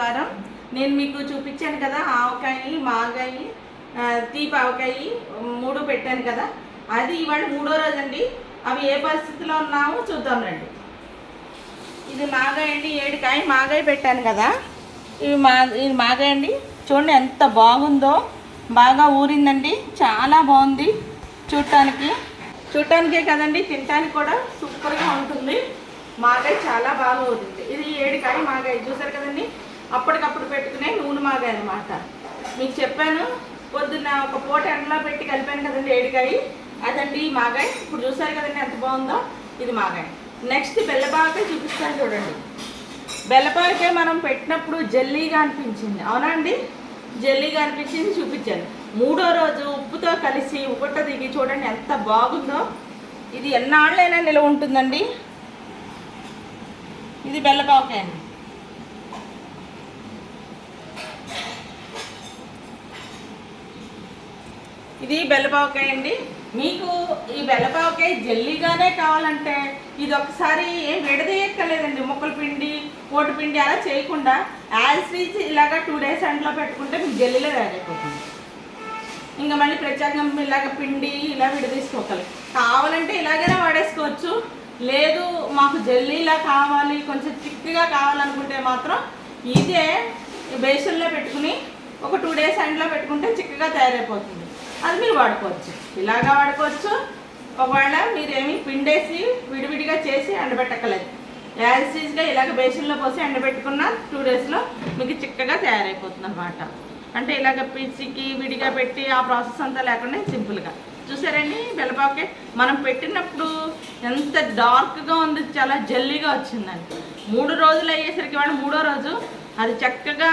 పరివారం నేను మీకు చూపించాను కదా, ఆవకాయ మాగాయ తీపి ఆవకాయ 3 పెట్టాను కదా, అది ఇవాళ 3వ రోజు అండి. అవి ఏ పరిస్థితిలో ఉన్నామో చూద్దాం రండి. ఇది మాగాయ అండి, 7 కాయ మాగాయ పెట్టాను కదా, ఇది మాగాయ అండి. చూడండి ఎంత బాగుందో, బాగా ఊరిందండి, చాలా బాగుంది చూడటానికే కదండి, తినటానికి కూడా సూపర్గా ఉంటుంది. మాగాయ చాలా బాగా ఊరింది. ఇది 7 కాయ మాగాయ చూసారు కదండి, అప్పటికప్పుడు పెట్టుకునే నూనె మాగాయ అనమాట. మీకు చెప్పాను పొద్దున్న ఒక పూట ఎండలో పెట్టి కలిపాను కదండి 7 కాయ, అదండి మాగాయ. ఇప్పుడు చూసారు కదండి ఎంత బాగుందో, ఇది మాగాయ. నెక్స్ట్ బెల్లపావకాయ చూపిస్తాను చూడండి. బెల్లపావకాయ మనం పెట్టినప్పుడు జెల్లీగా అనిపించింది, అవునా అండి? జెల్లీగా అనిపించింది, చూపించాను. 3వ రోజు ఉప్పుతో కలిసి ఉబ్బట దిగి చూడండి ఎంత బాగుందో. ఇది ఎన్నాళ్ళైనా నిల్వ ఉంటుందండి. ఇది బెల్లపావకాయ అండి. ఇది బెల్లపావకాయ అండి. మీకు ఈ బెల్లపావకాయ జెల్లీగానే కావాలంటే ఇది ఒకసారి ఏం విడదీయక్కర్లేదండి. ముక్కల పిండి ఓటు పిండి అలా చేయకుండా యాసిడ్ ఇలాగ 2 డేస్ ఎండలో పెట్టుకుంటే మీకు జెల్లీలో తయారైపోతుంది. ఇంకా మళ్ళీ ప్రత్యేకంగా ఇలాగ పిండి ఇలా విడదీసుకోవాలి. కావాలంటే ఇలాగైనా వాడేసుకోవచ్చు. లేదు మాకు జెల్లీలా కావాలి, కొంచెం థిక్గా కావాలనుకుంటే మాత్రం ఇదే బేసన్లో పెట్టుకుని ఒక 2 డేస్ ఎండలో పెట్టుకుంటే చిక్కగా తయారైపోతుంది. అది మీరు వాడుకోవచ్చు, ఇలాగా వాడుకోవచ్చు. ఒకవేళ మీరేమి పిండేసి విడివిడిగా చేసి ఎండబెట్టక్కలేదు, యాసిడ్గా ఇలాగ బేసన్లో పోసి ఎండబెట్టుకున్న 2 డేస్లో మీకు చిక్కగా తయారైపోతుంది అనమాట. అంటే ఇలాగ పిచ్చికి విడిగా పెట్టి ఆ ప్రాసెస్ అంతా లేకుండా సింపుల్గా చూసారండి. బెల్లపావకాయ మనం పెట్టినప్పుడు ఎంత డార్క్గా ఉంది, చాలా జల్లీగా వచ్చిందండి. 3 రోజులు అయ్యేసరికి వాళ్ళు 3వ రోజు అది చక్కగా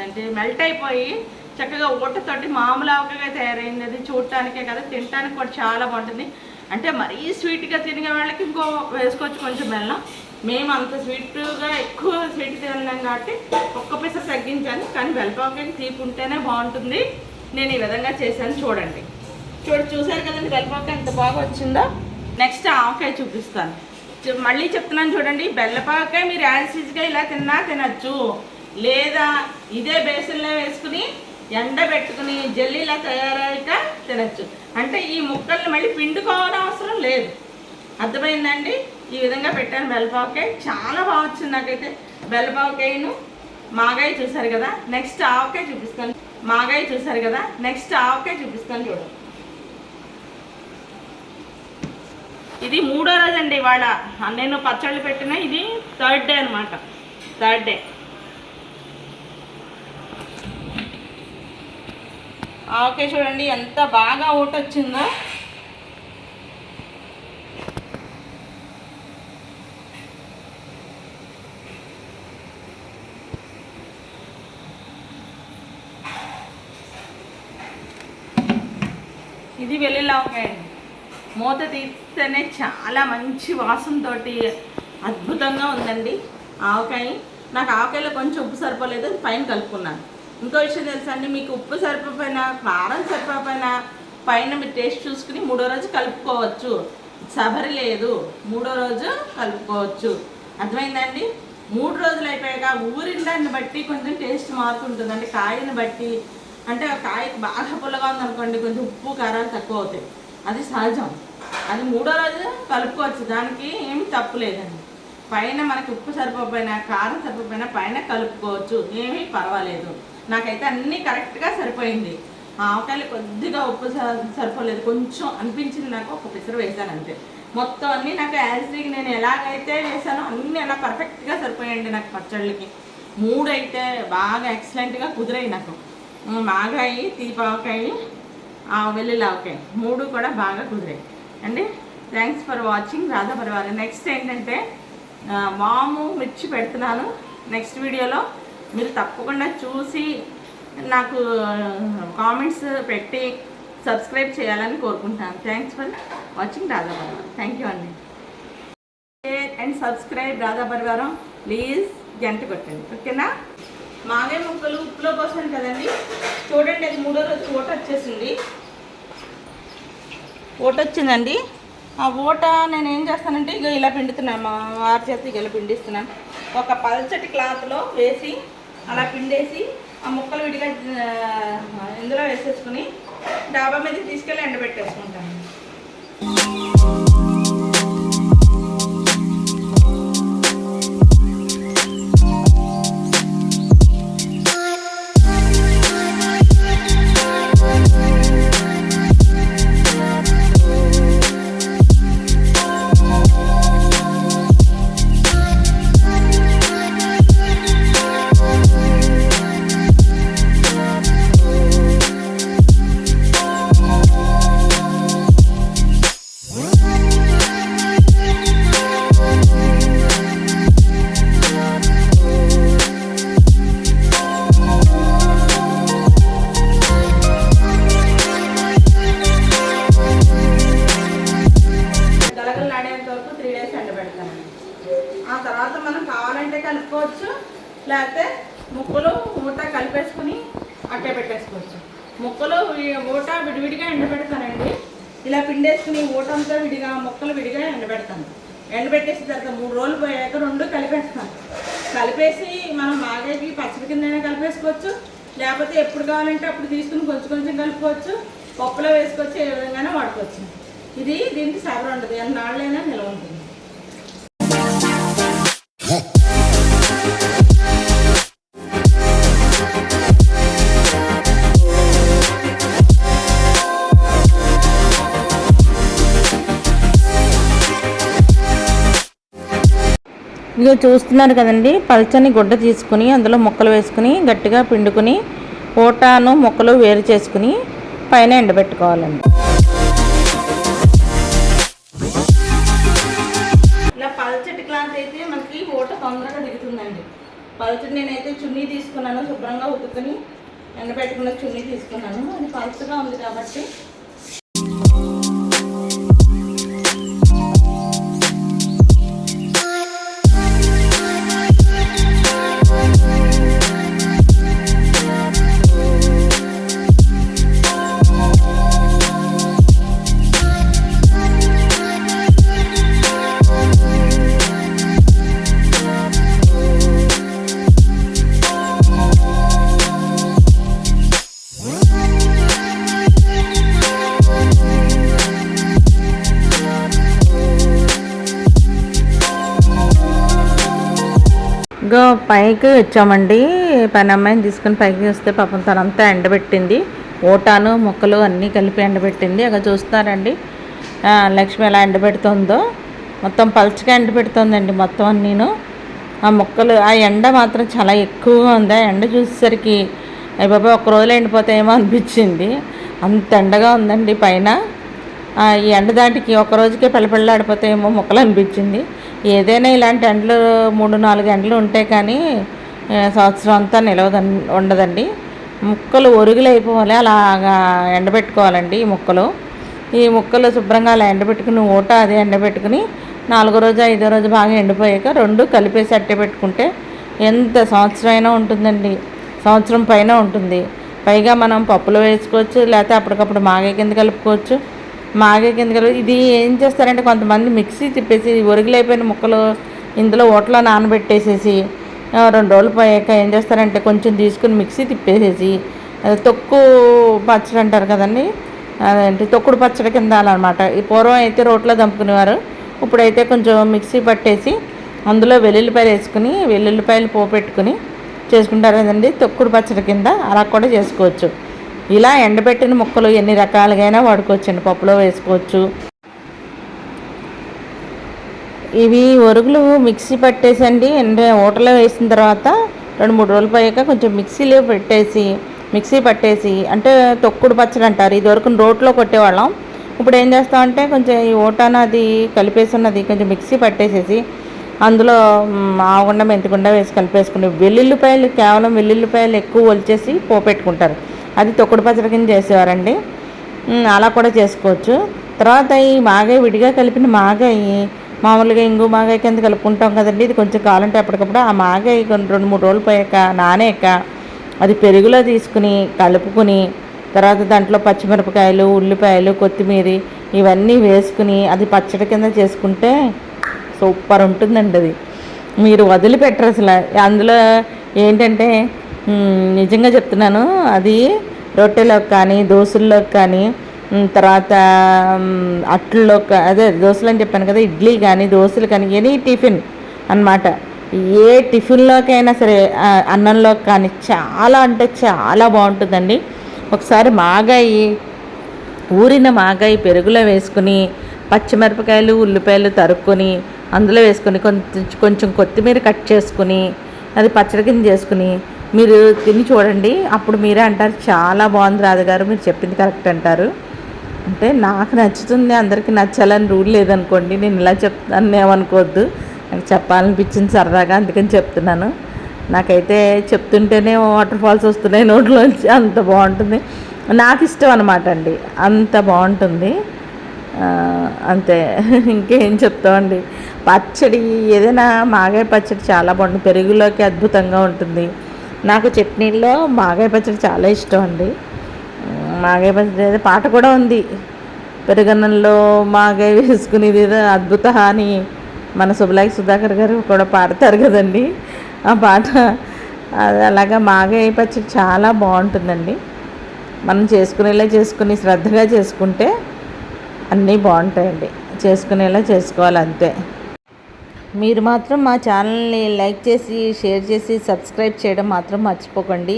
అంటే మెల్ట్ అయిపోయి చక్కగా ఊటతోటి మామూలు ఆవకాయ తయారైంది. అది చూడటానికే కదా, తినడానికి కూడా చాలా బాగుంటుంది. అంటే మరీ స్వీట్గా తినే వాళ్ళకి ఇంకో వేసుకోవచ్చు కొంచెం బెల్లం. మేము అంత స్వీట్గా ఎక్కువ స్వీట్ తినలేం కాబట్టి ఒక్క పిసర తగ్గించాను. కానీ బెల్లపావకాయకి తీపి ఉంటేనే బాగుంటుంది. నేను ఈ విధంగా చేశాను చూడండి. చూసారు కదండి బెల్లపావకాయ ఎంత బాగా వచ్చిందో. నెక్స్ట్ ఆవకాయ చూపిస్తాను. మళ్ళీ చెప్తున్నాను చూడండి. బెల్లపావకాయ మీరు యాసిడ్గా ఇలా తినచ్చు, లేదా ఇదే బేసన్లో వేసుకుని ఎండబెట్టుకుని జెల్లీలా తయారయ్యాక తినచ్చు. అంటే ఈ ముక్కల్ని మళ్ళీ పిండుకోవాలని అవసరం లేదు. అర్థమైందండి? ఈ విధంగా పెట్టాను బెల్లపావకాయ, చాలా బాగా వచ్చింది నాకైతే. బెల్లపావకాయను మాగాయ చూసారు కదా, నెక్స్ట్ ఆవకాయ చూపిస్తాను. మాగాయ చూసారు కదా, నెక్స్ట్ ఆవకాయ చూపిస్తాను చూడండి. ఇది 3వ రోజు అండి. ఇవాళ నేను పచ్చళ్ళు పెట్టిన ఇది 3rd డే అనమాట. 3rd డే ఆవకాయ చూడండి ఎంత బాగా ఊటొచ్చిందో. ఇది వెల్లుల్లి ఆవకాయ అండి. మూత తీస్తేనే చాలా మంచి వాసనతో అద్భుతంగా ఉందండి ఆవకాయ. నాకు ఆవకాయలో కొంచెం ఉప్పు సరిపోలేదు, పైన కలుపుకున్నాను. ఇంకో విషయం తెలుసా అండి, మీకు ఉప్పు సరిపోయినా కారం సరిపోయినా పైన మీరు టేస్ట్ చూసుకుని 3వ రోజు కలుపుకోవచ్చు. సబరి లేదు, 3వ రోజు కలుపుకోవచ్చు. అర్థమైందండి? 3 రోజులు అయిపోయాక ఊరిన దాన్ని బట్టి కొంచెం టేస్ట్ మారుతుంటుంది. అంటే కాయని బట్టి, అంటే కాయ బాగా పుల్లగా ఉందనుకోండి కొంచెం ఉప్పు కారాలు తక్కువ అవుతాయి, అది సహజం. అది 3వ రోజు కలుపుకోవచ్చు, దానికి ఏమి తప్పు లేదండి. పైన మనకి ఉప్పు సరిపోయినా కారం సరిపోయినా పైన కలుపుకోవచ్చు, ఏమీ పర్వాలేదు. నాకైతే అన్నీ కరెక్ట్గా సరిపోయింది. ఆవకాయలు కొద్దిగా ఉప్పు సరిపోలేదు, కొంచెం అనిపించింది నాకు, ఒక పిసరు వేసాను అంతే. మొత్తం అన్నీ నాకు యాసిడ్కి నేను ఎలాగైతే వేసానో అన్నీ అలా పర్ఫెక్ట్గా సరిపోయాయండి నాకు పచ్చళ్ళకి. 3 అయితే బాగా ఎక్సలెంట్గా కుదిరాయి నాకు. మాగాయ, తీపావకాయ, వెల్లుల్లి ఆవకాయ 3 కూడా బాగా కుదిరాయి అండి. థ్యాంక్స్ ఫర్ వాచింగ్ రాధా పరివారం. నెక్స్ట్ ఏంటంటే వాము మిర్చి పెడుతున్నాను నెక్స్ట్ వీడియోలో. మీరు తప్పకుండా చూసి నాకు కామెంట్స్ పెట్టి సబ్స్క్రైబ్ చేయాలని కోరుకుంటాను. థ్యాంక్స్ ఫర్ వాచింగ్ రాధా పరివారం. థ్యాంక్ యూ అండి. షేర్ అండ్ సబ్స్క్రైబ్ రాధా పరివారం ప్లీజ్, గంట కొట్టండి, ఓకేనా? మాగాయ ముక్కలు ఉప్పులో పోసాను కదండి, చూడండి అది 3వ రోజు ఊట వచ్చేసింది. ఊట వచ్చిందండి. ఆ ఊట నేను ఏం చేస్తానంటే ఇక ఇలా పిండుతున్నాను, మా వారి చేత ఇలా పిండిస్తున్నాను. ఒక పల్చటి క్లాత్లో వేసి అలా పిండేసి ఆ ముక్కలు విడిగా ఇందులో వేసేసుకుని డాబా మీద తీసుకెళ్ళి ఎండబెట్టేసుకుంటాను. ఆ తర్వాత మనం కావాలంటే కలుపుకోవచ్చు, లేకపోతే ముక్కలు ఊట కలిపేసుకుని అట్టే పెట్టేసుకోవచ్చు. ముక్కలు ఊట విడివిడిగా ఎండబెడతానండి. ఇలా పిండేసుకుని ఊటంతా విడిగా ముక్కలు విడిగా ఎండబెడతాను. ఎండబెట్టేసిన తర్వాత 3 రోజులు పోయాక 2 కలిపేస్తాను. కలిపేసి మనం మాగేకి పచ్చడి కిందైనా కలిపేసుకోవచ్చు, లేకపోతే ఎప్పుడు కావాలంటే అప్పుడు తీసుకుని కొంచెం కొంచెం కలుపుకోవచ్చు, పప్పులో వేసుకోవచ్చు, ఏ విధంగానే వాడుకోవచ్చు. దీనికి సవర ఉండదు, ఎన్నాళ్ళైనా నిల్వ ఉంటుంది. ఇక చూస్తున్నారు కదండి, పల్చని గుడ్డ తీసుకుని అందులో ముక్కలు వేసుకుని గట్టిగా పిండుకుని ఊటాను ముక్కలు వేరు చేసుకుని పైన ఎండబెట్టుకోవాలండి. ఇలా పల్చటి క్లాత్ అయితే మనకి ఊట తొందరగా దిగుతుందండి. పల్చటి నేనైతే చున్నీ తీసుకున్నాను, శుభ్రంగా ఉతుకుని ఎండబెట్టుకున్న చున్నీ తీసుకున్నాను. అది పల్చగా ఉంది కాబట్టి ఇంకా పైకి వచ్చామండి. పని అమ్మాయిని తీసుకుని పైకి వస్తే పాపం తనంతా ఎండబెట్టింది. ఊటాను ముక్కలు అన్నీ కలిపి ఎండబెట్టింది. అక్కడ చూస్తున్నారండి లక్ష్మి ఎలా ఎండబెడుతుందో. మొత్తం పలుచగా ఎండబెడుతుందండి మొత్తం అన్నీను. ఆ ముక్కలు ఆ ఎండ మాత్రం చాలా ఎక్కువగా ఉంది. ఆ ఎండ చూసేసరికి అయ్య బాబా ఒక్క రోజులో ఎండిపోతాయేమో అనిపించింది. అంత ఎండగా ఉందండి పైన. ఈ ఎండ దాటికి ఒక రోజుకే పెళ్ళపెళ్ళాడిపోతాయేమో మొక్కలు అనిపించింది. ఏదైనా ఇలాంటి ఎండలు 3-4 ఎండలు ఉంటాయి కానీ సంవత్సరం అంతా ఉండదండి. ముక్కలు ఒరుగులు అయిపోవాలి, అలాగా ఎండబెట్టుకోవాలండి. ఈ ముక్కలు శుభ్రంగా అలా ఎండబెట్టుకుని ఊట అదే ఎండబెట్టుకుని 4వ రోజు 5వ రోజు బాగా ఎండిపోయాక 2 కలిపేసి అట్టే పెట్టుకుంటే ఎంత సంవత్సరం అయినా ఉంటుందండి. సంవత్సరం పైన ఉంటుంది. పైగా మనం పప్పులో వేసుకోవచ్చు, లేకపోతే అప్పటికప్పుడు మాగే కింద కలుపుకోవచ్చు. ఇది ఏం చేస్తారంటే కొంతమంది మిక్సీ తిప్పేసి ఒరుగులైపోయిన ముక్కలు ఇందులో ఓట్లో నానబెట్టేసేసి 2 రోజులు పోయాక ఏం చేస్తారంటే కొంచెం తీసుకుని మిక్సీ తిప్పేసేసి తొక్కు పచ్చడి అంటారు కదండి, అదేంటి తొక్కుడు పచ్చడి కింద అనమాట. ఈ పూర్వం అయితే రోట్లో దంపుకునేవారు, ఇప్పుడైతే కొంచెం మిక్సీ పట్టేసి అందులో వెల్లుల్లిపాయలు వేసుకుని వెల్లుల్లిపాయలు పోపెట్టుకుని చేసుకుంటారు కదండి తొక్కుడు పచ్చడి కింద. అలా కూడా చేసుకోవచ్చు. ఇలా ఎండబెట్టిన ముక్కలు ఎన్ని రకాలుగా వాడుకోవచ్చండి. పప్పులో వేసుకోవచ్చు. ఇవి ఒరుగులు మిక్సీ పట్టేసండి ఊటలో వేసిన తర్వాత 2-3 రోజులు పోయాక కొంచెం మిక్సీ పట్టేసి అంటే తొక్కుడు పచ్చడి అంటారు. ఇది వరకు రోట్లో కొట్టేవాళ్ళం. ఇప్పుడు ఏం చేస్తామంటే కొంచెం ఈ ఊటాన అది కలిపేసి ఉన్నది కొంచెం మిక్సీ పట్టేసేసి అందులో ఆవకుండా మెంతికుండా వేసి కలిపేసుకుని కేవలం వెల్లుల్లిపాయలు ఎక్కువ ఒలిచేసి పోపెట్టుకుంటారు. అది తొక్కుడు పచ్చడి కింద చేసేవారండి. అలా కూడా చేసుకోవచ్చు. తర్వాత ఈ మాగాయ విడిగా కలిపిన మాగాయి మామూలుగా ఇంగు మాగాయ కింద కలుపుకుంటాం కదండి. ఇది కొంచెం కావాలంటే అప్పటికప్పుడు ఆ మాగాయ 2-3 రోజులు పోయాక నానాక అది పెరుగులో తీసుకుని కలుపుకుని తర్వాత దాంట్లో పచ్చిమిరపకాయలు, ఉల్లిపాయలు, కొత్తిమీర ఇవన్నీ వేసుకుని అది పచ్చడి కింద చేసుకుంటే సూపర్ ఉంటుందండి. అది మీరు వదిలిపెట్టరు అసలు. అందులో ఏంటంటే నిజంగా చెప్తున్నాను, అది రొట్టెలోకి కానీ దోశల్లోకి కానీ తర్వాత అట్లలోకి, అదే దోశలు అని చెప్పాను కదా, ఇడ్లీ కానీ దోశలు కానీ ఎనీ టిఫిన్ అన్నమాట. ఏ టిఫిన్లోకైనా సరే అన్నంలోకి కానీ చాలా అంటే చాలా బాగుంటుందండి. ఒకసారి మాగాయి, ఊరిన మాగాయి పెరుగులో వేసుకుని పచ్చిమిరపకాయలు ఉల్లిపాయలు తరుక్కొని అందులో వేసుకొని కొంచెం కొత్తిమీర కట్ చేసుకుని అది పచ్చడి కింద చేసుకుని మీరు తిని చూడండి. అప్పుడు మీరే అంటారు చాలా బాగుంది రాధగారు, మీరు చెప్పింది కరెక్ట్ అంటారు. అంటే నాకు నచ్చుతుంది, అందరికీ నచ్చాలని రూల్ లేదనుకోండి. నేను ఇలా చెప్తాను ఏమనుకోవద్దు, నాకు చెప్పాలనిపించింది సరదాగా, అందుకని చెప్తున్నాను. నాకైతే చెప్తుంటేనే వాటర్ ఫాల్స్ వస్తున్నాయి నోట్లోంచి, అంత బాగుంటుంది. నాకు ఇష్టం అనమాట అండి, అంత బాగుంటుంది. అంతే, ఇంకేం చెప్తామండి. పచ్చడి ఏదైనా మాగాయ పచ్చడి చాలా బాగుంటుంది, పెరుగులోకి అద్భుతంగా ఉంటుంది. నాకు చట్నీల్లో మాగాయ పచ్చడి చాలా ఇష్టం అండి. మాగాయ పచ్చడి ఏదో పాట కూడా ఉంది, పెరుగన్నంలో మాగాయ వేసుకునేది ఏదో అద్భుత అని మన సుబ్బలాకి సుధాకర్ గారు కూడా పాడతారు కదండి ఆ పాట. అది అలాగా మాగాయ పచ్చడి చాలా బాగుంటుందండి. మనం చేసుకునేలా చేసుకుని శ్రద్ధగా చేసుకుంటే అన్నీ బాగుంటాయండి. చేసుకునేలా చేసుకోవాలి అంతే. మీరు మాత్రం మా ఛానల్ని లైక్ చేసి షేర్ చేసి సబ్స్క్రైబ్ చేయడం మాత్రం మర్చిపోకండి.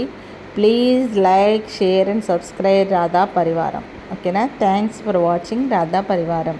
Please like share and subscribe Radha పరివారం. ఓకేనా? థ్యాంక్స్ ఫర్ వాచింగ్ రాధా పరివారం.